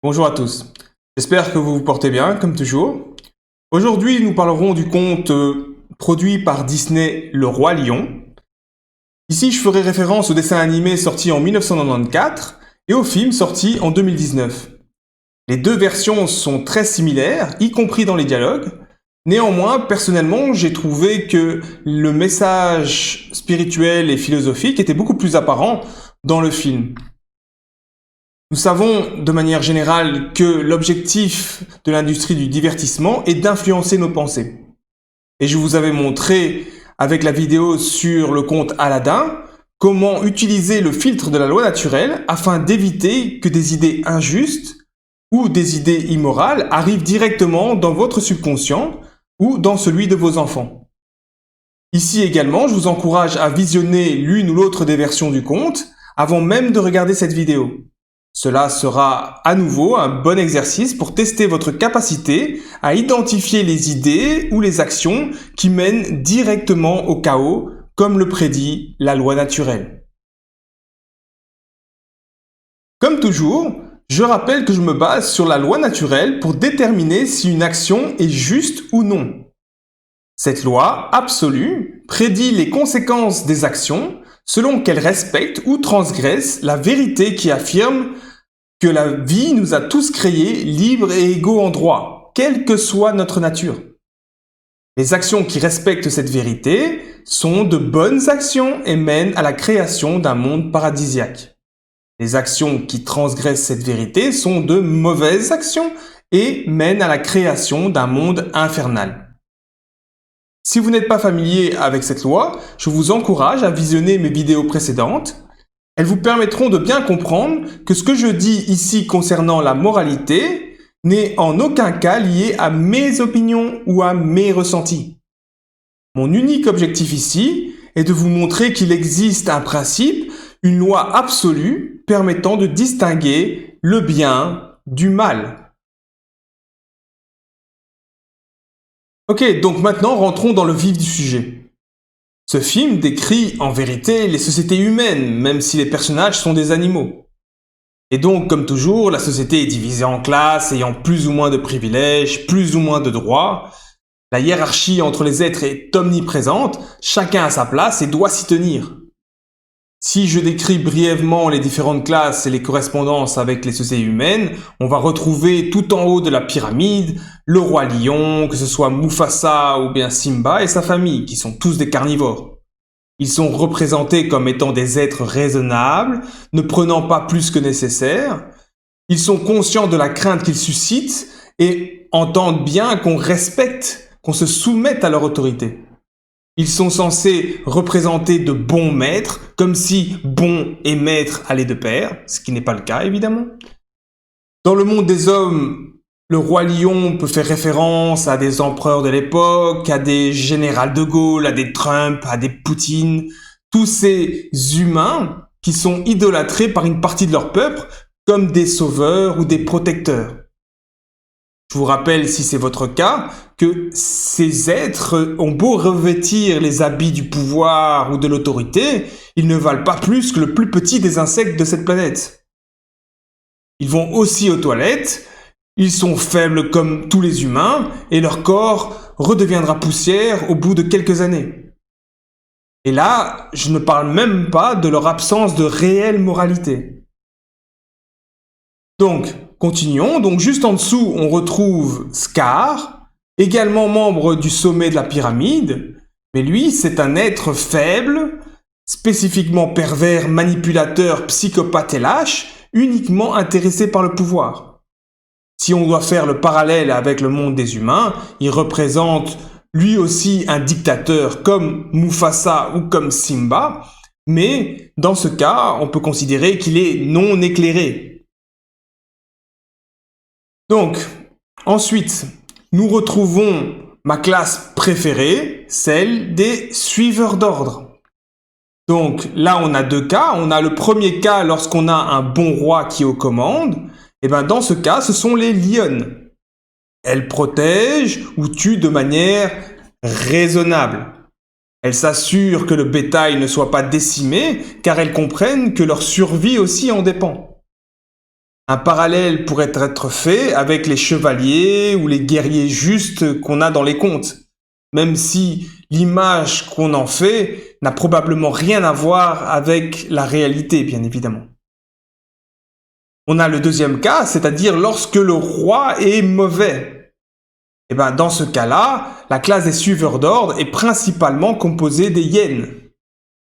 Bonjour à tous, j'espère que vous vous portez bien, comme toujours. Aujourd'hui, nous parlerons du conte produit par Disney, Le Roi Lion. Ici, je ferai référence au dessin animé sorti en 1994 et au film sorti en 2019. Les deux versions sont très similaires, y compris dans les dialogues. Néanmoins, personnellement, j'ai trouvé que le message spirituel et philosophique était beaucoup plus apparent dans le film. Nous savons de manière générale que l'objectif de l'industrie du divertissement est d'influencer nos pensées. Et je vous avais montré avec la vidéo sur le conte Aladdin comment utiliser le filtre de la loi naturelle afin d'éviter que des idées injustes ou des idées immorales arrivent directement dans votre subconscient ou dans celui de vos enfants. Ici également, je vous encourage à visionner l'une ou l'autre des versions du conte avant même de regarder cette vidéo. Cela sera à nouveau un bon exercice pour tester votre capacité à identifier les idées ou les actions qui mènent directement au chaos, comme le prédit la loi naturelle. Comme toujours, je rappelle que je me base sur la loi naturelle pour déterminer si une action est juste ou non. Cette loi absolue prédit les conséquences des actions selon qu'elles respectent ou transgressent la vérité qui affirme que la vie nous a tous créés libres et égaux en droit, quelle que soit notre nature. Les actions qui respectent cette vérité sont de bonnes actions et mènent à la création d'un monde paradisiaque. Les actions qui transgressent cette vérité sont de mauvaises actions et mènent à la création d'un monde infernal. Si vous n'êtes pas familier avec cette loi, je vous encourage à visionner mes vidéos précédentes. Elles vous permettront de bien comprendre que ce que je dis ici concernant la moralité n'est en aucun cas lié à mes opinions ou à mes ressentis. Mon unique objectif ici est de vous montrer qu'il existe un principe, une loi absolue permettant de distinguer le bien du mal. Ok, donc maintenant rentrons dans le vif du sujet. Ce film décrit en vérité les sociétés humaines, même si les personnages sont des animaux. Et donc, comme toujours, la société est divisée en classes ayant plus ou moins de privilèges, plus ou moins de droits. La hiérarchie entre les êtres est omniprésente, chacun a sa place et doit s'y tenir. Si je décris brièvement les différentes classes et les correspondances avec les sociétés humaines, on va retrouver tout en haut de la pyramide le roi lion, que ce soit Mufasa ou bien Simba et sa famille, qui sont tous des carnivores. Ils sont représentés comme étant des êtres raisonnables, ne prenant pas plus que nécessaire. Ils sont conscients de la crainte qu'ils suscitent et entendent bien qu'on respecte, qu'on se soumette à leur autorité. Ils sont censés représenter de bons maîtres, comme si bon et maître allaient de pair, ce qui n'est pas le cas évidemment. Dans le monde des hommes, le roi lion peut faire référence à des empereurs de l'époque, à des généraux de Gaulle, à des Trump, à des Poutine, tous ces humains qui sont idolâtrés par une partie de leur peuple comme des sauveurs ou des protecteurs. Je vous rappelle, si c'est votre cas, que ces êtres ont beau revêtir les habits du pouvoir ou de l'autorité, ils ne valent pas plus que le plus petit des insectes de cette planète. Ils vont aussi aux toilettes, ils sont faibles comme tous les humains, et leur corps redeviendra poussière au bout de quelques années. Et là, je ne parle même pas de leur absence de réelle moralité. Donc, continuons. Donc, juste en dessous, on retrouve Scar, également membre du sommet de la pyramide, mais lui, c'est un être faible, spécifiquement pervers, manipulateur, psychopathe et lâche, uniquement intéressé par le pouvoir. Si on doit faire le parallèle avec le monde des humains, il représente lui aussi un dictateur comme Mufasa ou comme Simba, mais dans ce cas, on peut considérer qu'il est non éclairé. Donc, ensuite, nous retrouvons ma classe préférée, celle des suiveurs d'ordre. Donc là, on a deux cas. On a le premier cas lorsqu'on a un bon roi qui est aux commandes. Et bien dans ce cas, ce sont les lionnes. Elles protègent ou tuent de manière raisonnable. Elles s'assurent que le bétail ne soit pas décimé, car elles comprennent que leur survie aussi en dépend. Un parallèle pourrait être fait avec les chevaliers ou les guerriers justes qu'on a dans les contes, même si l'image qu'on en fait n'a probablement rien à voir avec la réalité, bien évidemment. On a le deuxième cas, c'est-à-dire lorsque le roi est mauvais. Et ben, dans ce cas-là, la classe des suiveurs d'ordre est principalement composée des hyènes.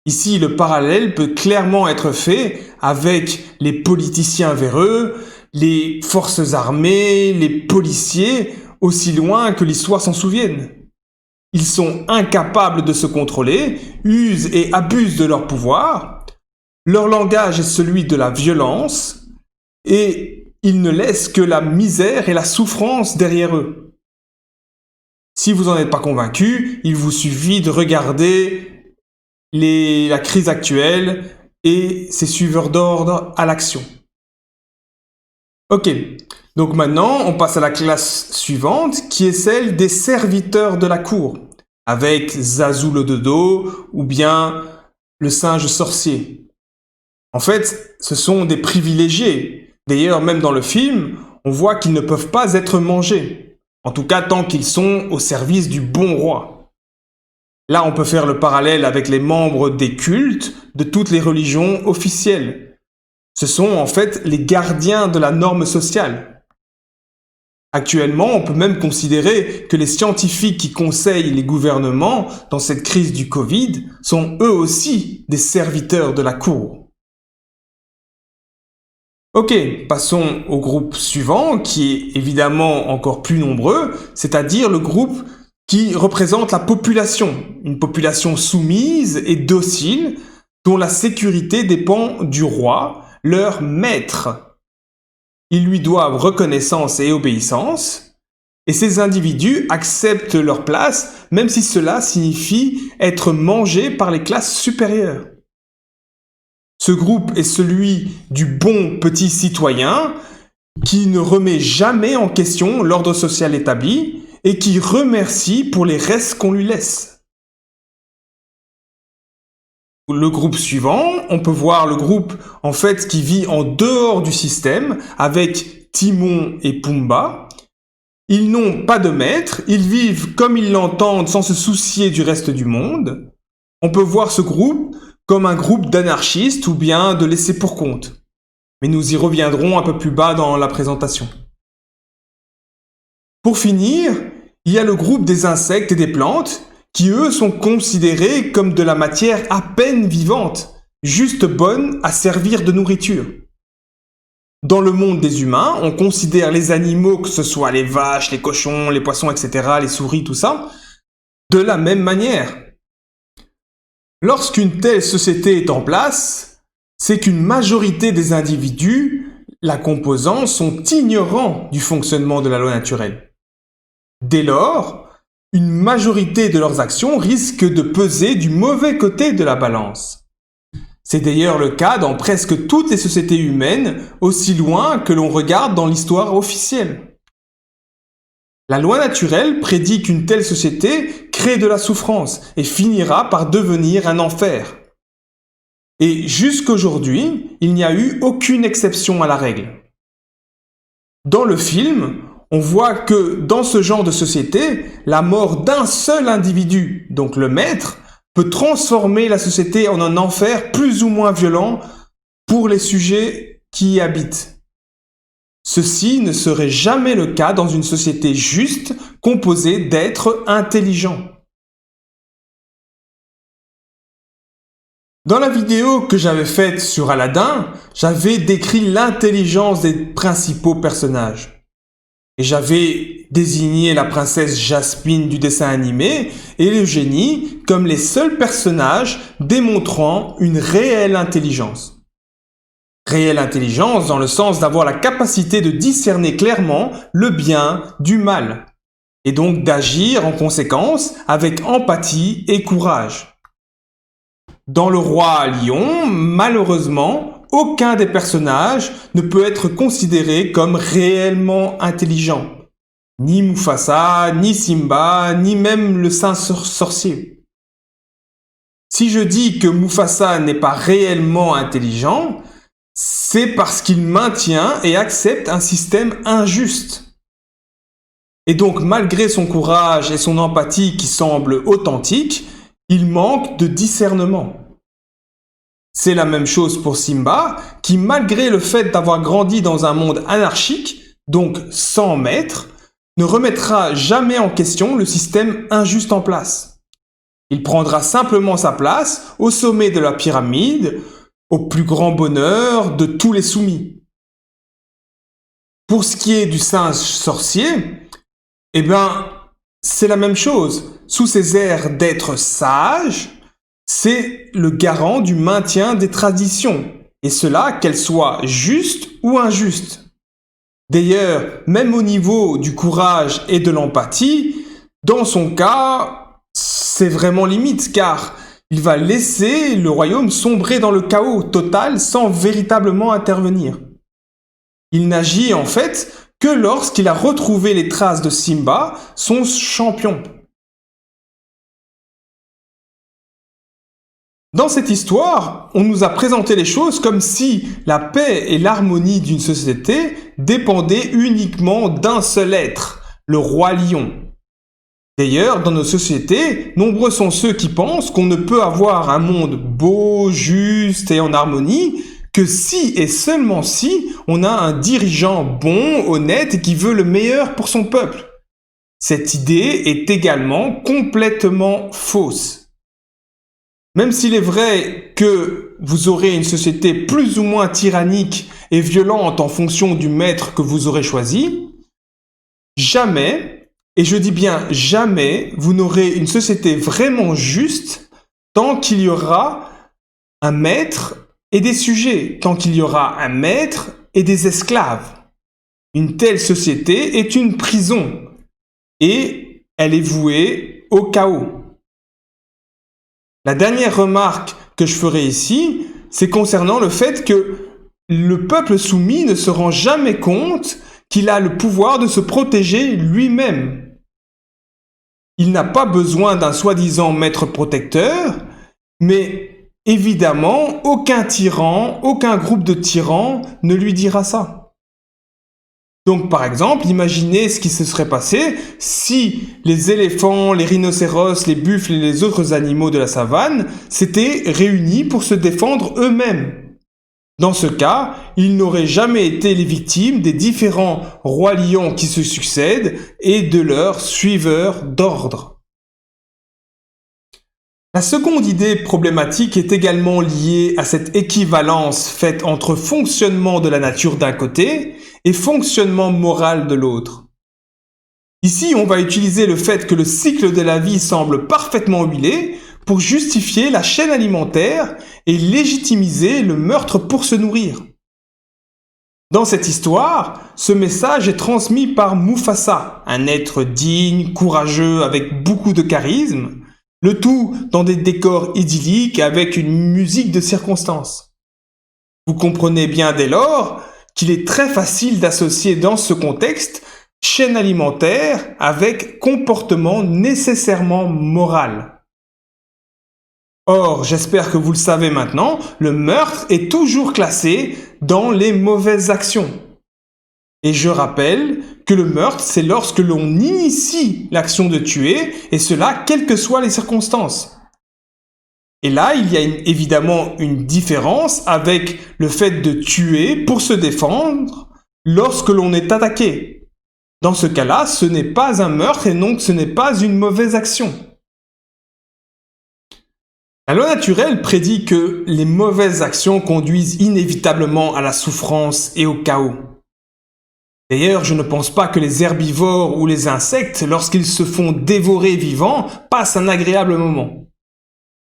Ici, le parallèle peut clairement être fait avec les politiciens véreux, les forces armées, les policiers, aussi loin que l'histoire s'en souvienne. Ils sont incapables de se contrôler, usent et abusent de leur pouvoir. Leur langage est celui de la violence et ils ne laissent que la misère et la souffrance derrière eux. Si vous n'en êtes pas convaincu, il vous suffit de regarder la crise actuelle et ses suiveurs d'ordre à l'action. Ok, donc maintenant on passe à la classe suivante qui est celle des serviteurs de la cour, avec Zazu le dodo ou bien le singe sorcier. En fait, ce sont des privilégiés. D'ailleurs, même dans le film, on voit qu'ils ne peuvent pas être mangés. En tout cas, tant qu'ils sont au service du bon roi. Là, on peut faire le parallèle avec les membres des cultes de toutes les religions officielles. Ce sont en fait les gardiens de la norme sociale. Actuellement, on peut même considérer que les scientifiques qui conseillent les gouvernements dans cette crise du Covid sont eux aussi des serviteurs de la cour. Ok, passons au groupe suivant, qui est évidemment encore plus nombreux, c'est-à-dire le groupe qui représente la population, une population soumise et docile, dont la sécurité dépend du roi, leur maître. Ils lui doivent reconnaissance et obéissance, et ces individus acceptent leur place, même si cela signifie être mangés par les classes supérieures. Ce groupe est celui du bon petit citoyen qui ne remet jamais en question l'ordre social établi et qui remercie pour les restes qu'on lui laisse. Le groupe suivant, on peut voir le groupe en fait qui vit en dehors du système avec Timon et Pumba. Ils n'ont pas de maître, ils vivent comme ils l'entendent sans se soucier du reste du monde. On peut voir ce groupe comme un groupe d'anarchistes ou bien de laissés pour compte. Mais nous y reviendrons un peu plus bas dans la présentation. Pour finir, il y a le groupe des insectes et des plantes qui, eux, sont considérés comme de la matière à peine vivante, juste bonne à servir de nourriture. Dans le monde des humains, on considère les animaux, que ce soit les vaches, les cochons, les poissons, etc., les souris, tout ça, de la même manière. Lorsqu'une telle société est en place, c'est qu'une majorité des individus la composant sont ignorants du fonctionnement de la loi naturelle. Dès lors, une majorité de leurs actions risque de peser du mauvais côté de la balance. C'est d'ailleurs le cas dans presque toutes les sociétés humaines, aussi loin que l'on regarde dans l'histoire officielle. La loi naturelle prédit qu'une telle société crée de la souffrance et finira par devenir un enfer. Et jusqu'aujourd'hui, il n'y a eu aucune exception à la règle. Dans le film, on voit que dans ce genre de société, la mort d'un seul individu, donc le maître, peut transformer la société en un enfer plus ou moins violent pour les sujets qui y habitent. Ceci ne serait jamais le cas dans une société juste, composée d'êtres intelligents. Dans la vidéo que j'avais faite sur Aladdin, j'avais décrit l'intelligence des principaux personnages. Et j'avais désigné la princesse Jasmine du dessin animé et le génie comme les seuls personnages démontrant une réelle intelligence. Réelle intelligence dans le sens d'avoir la capacité de discerner clairement le bien du mal, et donc d'agir en conséquence avec empathie et courage. Dans Le Roi Lion, malheureusement, aucun des personnages ne peut être considéré comme réellement intelligent. Ni Mufasa, ni Simba, ni même le singe sorcier. Si je dis que Mufasa n'est pas réellement intelligent, c'est parce qu'il maintient et accepte un système injuste. Et donc, malgré son courage et son empathie qui semblent authentiques, il manque de discernement. C'est la même chose pour Simba, qui malgré le fait d'avoir grandi dans un monde anarchique, donc sans maître, ne remettra jamais en question le système injuste en place. Il prendra simplement sa place au sommet de la pyramide, au plus grand bonheur de tous les soumis. Pour ce qui est du singe sorcier, eh bien, c'est la même chose. Sous ses airs d'être sage, c'est le garant du maintien des traditions, et cela qu'elles soient justes ou injustes. D'ailleurs, même au niveau du courage et de l'empathie, dans son cas, c'est vraiment limite, car il va laisser le royaume sombrer dans le chaos total sans véritablement intervenir. Il n'agit en fait que lorsqu'il a retrouvé les traces de Simba, son champion. Dans cette histoire, on nous a présenté les choses comme si la paix et l'harmonie d'une société dépendaient uniquement d'un seul être, le roi lion. D'ailleurs, dans nos sociétés, nombreux sont ceux qui pensent qu'on ne peut avoir un monde beau, juste et en harmonie que si et seulement si on a un dirigeant bon, honnête et qui veut le meilleur pour son peuple. Cette idée est également complètement fausse. Même s'il est vrai que vous aurez une société plus ou moins tyrannique et violente en fonction du maître que vous aurez choisi, jamais, et je dis bien jamais, vous n'aurez une société vraiment juste tant qu'il y aura un maître et des sujets, tant qu'il y aura un maître et des esclaves. Une telle société est une prison et elle est vouée au chaos. La dernière remarque que je ferai ici, c'est concernant le fait que le peuple soumis ne se rend jamais compte qu'il a le pouvoir de se protéger lui-même. Il n'a pas besoin d'un soi-disant maître protecteur, mais évidemment, aucun tyran, aucun groupe de tyrans ne lui dira ça. Donc par exemple, imaginez ce qui se serait passé si les éléphants, les rhinocéros, les buffles et les autres animaux de la savane s'étaient réunis pour se défendre eux-mêmes. Dans ce cas, ils n'auraient jamais été les victimes des différents rois lions qui se succèdent et de leurs suiveurs d'ordre. La seconde idée problématique est également liée à cette équivalence faite entre fonctionnement de la nature d'un côté et fonctionnement moral de l'autre. Ici, on va utiliser le fait que le cycle de la vie semble parfaitement huilé pour justifier la chaîne alimentaire et légitimiser le meurtre pour se nourrir. Dans cette histoire, ce message est transmis par Mufasa, un être digne, courageux, avec beaucoup de charisme, le tout dans des décors idylliques avec une musique de circonstance. Vous comprenez bien dès lors qu'il est très facile d'associer dans ce contexte chaîne alimentaire avec comportement nécessairement moral. Or, j'espère que vous le savez maintenant, le meurtre est toujours classé dans les mauvaises actions. Et je rappelle que le meurtre, c'est lorsque l'on initie l'action de tuer, et cela quelles que soient les circonstances. Et là, il y a évidemment une différence avec le fait de tuer pour se défendre lorsque l'on est attaqué. Dans ce cas-là, ce n'est pas un meurtre et donc ce n'est pas une mauvaise action. La loi naturelle prédit que les mauvaises actions conduisent inévitablement à la souffrance et au chaos. D'ailleurs, je ne pense pas que les herbivores ou les insectes, lorsqu'ils se font dévorer vivants, passent un agréable moment.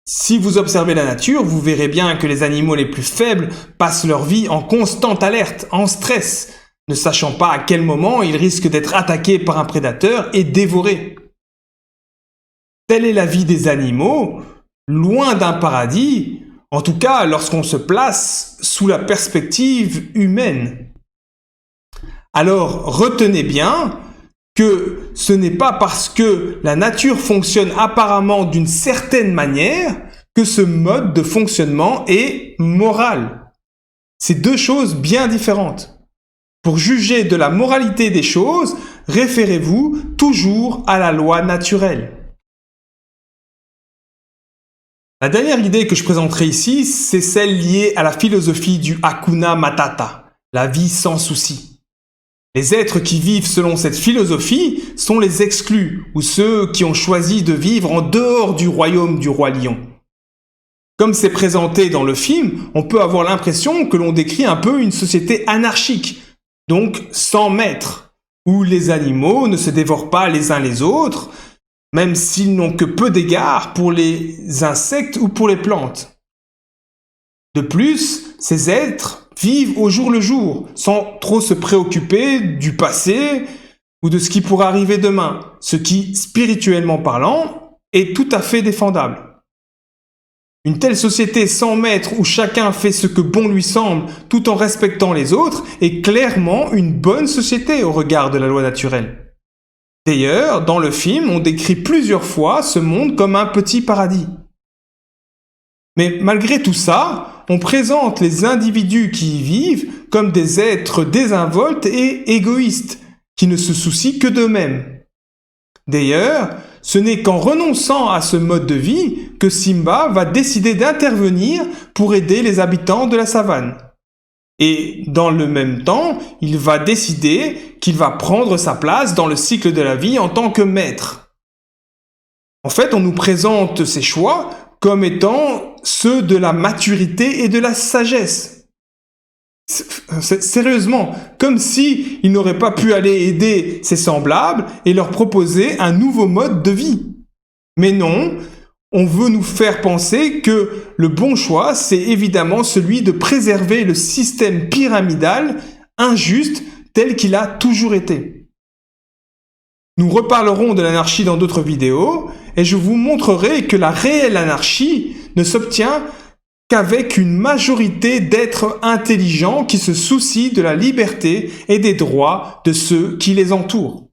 Si vous observez la nature, vous verrez bien que les animaux les plus faibles passent leur vie en constante alerte, en stress, ne sachant pas à quel moment ils risquent d'être attaqués par un prédateur et dévorés. Telle est la vie des animaux, loin d'un paradis, en tout cas lorsqu'on se place sous la perspective humaine. Alors retenez bien que ce n'est pas parce que la nature fonctionne apparemment d'une certaine manière que ce mode de fonctionnement est moral. C'est deux choses bien différentes. Pour juger de la moralité des choses, référez-vous toujours à la loi naturelle. La dernière idée que je présenterai ici, c'est celle liée à la philosophie du Hakuna Matata, la vie sans souci. Les êtres qui vivent selon cette philosophie sont les exclus, ou ceux qui ont choisi de vivre en dehors du royaume du roi lion. Comme c'est présenté dans le film, on peut avoir l'impression que l'on décrit un peu une société anarchique, donc sans maître, où les animaux ne se dévorent pas les uns les autres, même s'ils n'ont que peu d'égards pour les insectes ou pour les plantes. De plus, ces êtres vivent au jour le jour, sans trop se préoccuper du passé ou de ce qui pourra arriver demain, ce qui, spirituellement parlant, est tout à fait défendable. Une telle société sans maître où chacun fait ce que bon lui semble tout en respectant les autres est clairement une bonne société au regard de la loi naturelle. D'ailleurs, dans le film, on décrit plusieurs fois ce monde comme un petit paradis. Mais malgré tout ça, on présente les individus qui y vivent comme des êtres désinvoltes et égoïstes, qui ne se soucient que d'eux-mêmes. D'ailleurs, ce n'est qu'en renonçant à ce mode de vie que Simba va décider d'intervenir pour aider les habitants de la savane. Et dans le même temps, il va décider qu'il va prendre sa place dans le cycle de la vie en tant que maître. En fait, on nous présente ces choix comme étant ceux de la maturité et de la sagesse. Sérieusement, comme si il n'aurait pas pu aller aider ses semblables et leur proposer un nouveau mode de vie. Mais non, on veut nous faire penser que le bon choix, c'est évidemment celui de préserver le système pyramidal injuste tel qu'il a toujours été. Nous reparlerons de l'anarchie dans d'autres vidéos et je vous montrerai que la réelle anarchie ne s'obtient qu'avec une majorité d'êtres intelligents qui se soucient de la liberté et des droits de ceux qui les entourent.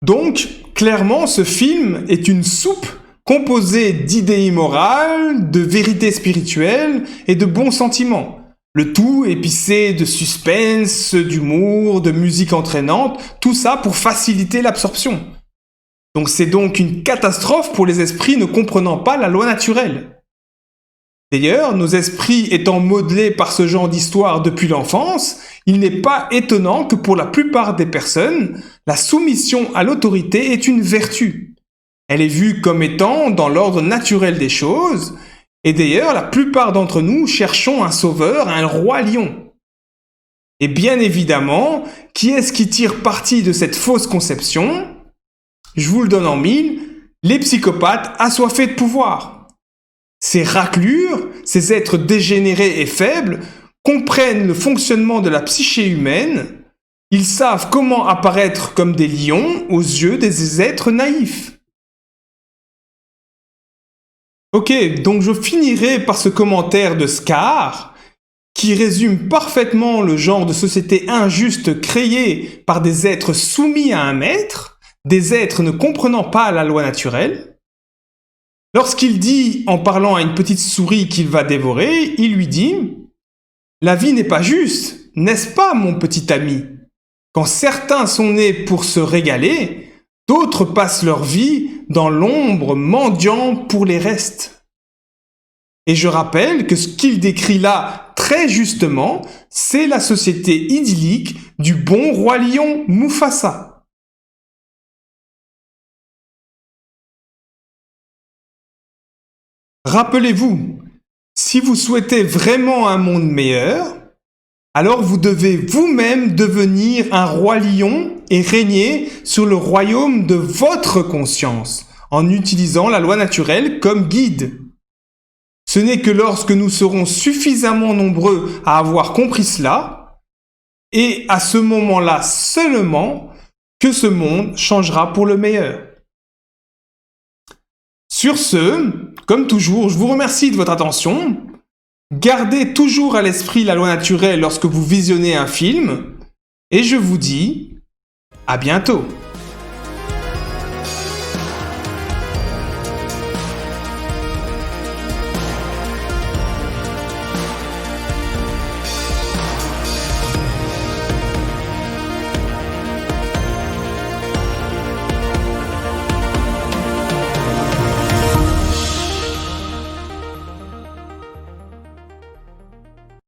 Donc, clairement, ce film est une soupe composée d'idées immorales, de vérités spirituelles et de bons sentiments. Le tout épicé de suspense, d'humour, de musique entraînante, tout ça pour faciliter l'absorption. Donc c'est donc une catastrophe pour les esprits ne comprenant pas la loi naturelle. D'ailleurs, nos esprits étant modelés par ce genre d'histoire depuis l'enfance, il n'est pas étonnant que pour la plupart des personnes, la soumission à l'autorité est une vertu. Elle est vue comme étant dans l'ordre naturel des choses, et d'ailleurs, la plupart d'entre nous cherchons un sauveur, un roi lion. Et bien évidemment, qui est-ce qui tire parti de cette fausse conception ? Je vous le donne en mille, les psychopathes assoiffés de pouvoir. Ces raclures, ces êtres dégénérés et faibles, comprennent le fonctionnement de la psyché humaine, ils savent comment apparaître comme des lions aux yeux des êtres naïfs. Ok, donc je finirai par ce commentaire de Scar, qui résume parfaitement le genre de société injuste créée par des êtres soumis à un maître, des êtres ne comprenant pas la loi naturelle. Lorsqu'il dit, en parlant à une petite souris qu'il va dévorer, il lui dit « La vie n'est pas juste, n'est-ce pas, mon petit ami ? Quand certains sont nés pour se régaler, d'autres passent leur vie dans l'ombre mendiant pour les restes. » Et je rappelle que ce qu'il décrit là, très justement, c'est la société idyllique du bon roi lion Mufasa. Rappelez-vous, si vous souhaitez vraiment un monde meilleur, alors vous devez vous-même devenir un roi lion et régner sur le royaume de votre conscience, en utilisant la loi naturelle comme guide. Ce n'est que lorsque nous serons suffisamment nombreux à avoir compris cela, et à ce moment-là seulement, que ce monde changera pour le meilleur. Sur ce, comme toujours, je vous remercie de votre attention. Gardez toujours à l'esprit la loi naturelle lorsque vous visionnez un film. Et je vous dis à bientôt.